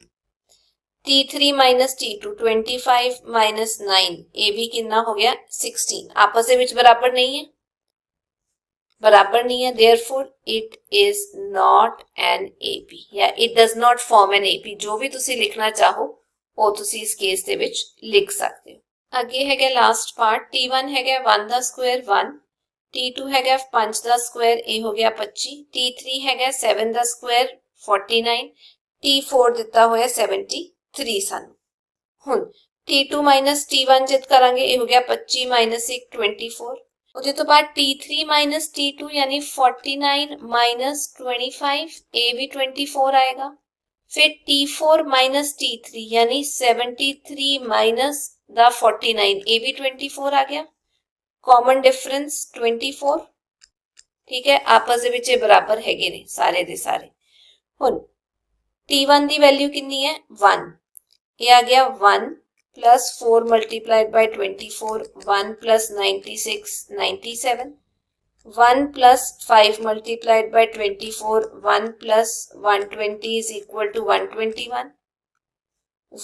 T3 T2 25 9 ਇਹ ਵੀ ਕਿੰਨਾ ਹੋ ਗਿਆ 16 ਆਪਸ ਦੇ ਵਿੱਚ ਬਰਾਬਰ ਨਹੀਂ ਹੈ बराबर नहीं है, therefore it is not an AP या it does not form an AP. जो भी तुसी लिखना चाहो वो तुसी इस केस दे विच लिख सकते हो। अगे है लास्ट पार्ट, T1 है 1 दा स्क्वायर 1, T2 है 5 दा स्क्वायर, ये हो गया 25, T3 है 7 दा स्क्वायर 49, T4 दिता होया 73 सन। हुन T2 माइनस T1 जित करांगे, ये हो गया 25 माइनस 1 24। ਉਹਦੇ ਤੋਂ ਬਾਅਦ T3 minus T2 यानी 49 minus 25, ये भी 24 आएगा। फिर T4 minus T3 यानी 73 minus the 49, ये भी 24 आ गया। कॉमन डिफरेंस 24, ठीक है, आपस ਦੇ ਵਿੱਚ बराबर ਹੈਗੇ ਨੇ ਸਾਰੇ ਦੇ ਸਾਰੇ। ਹੁਣ T1 ਦੀ ਵੈਲਿਊ ਕਿੰਨੀ ਹੈ 1, ये आ गया 1 plus 4 multiplied by 24, 1 plus 96, 97, 1 plus 5 multiplied by 24, 1 plus 120 is equal to 121,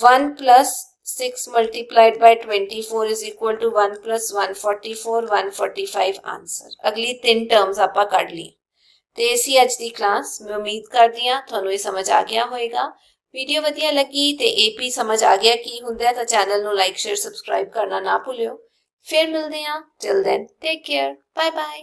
1 plus 6 multiplied by 24 is equal to 1 plus 144, 145 answer. अगली 3 टर्म्स ਆਪਾਂ ਕੱਢ ਲਈ ਤੇ ਅਸੀਂ ਅੱਜ ਦੀ ਕਲਾਸ ਮੈਂ ਉਮੀਦ ਕਰਦੀ ਹਾਂ ਤੁਹਾਨੂੰ ਇਹ ਸਮਝ ਆ ਗਿਆ ਹੋਵੇਗਾ। वीडियो वधिया लगी तो एपी समझ आ गया की हुंदा है तो चैनल नु लाइक शेयर सबसक्राइब करना ना भूलियो। फिर मिलते हैं, till then take care, bye bye.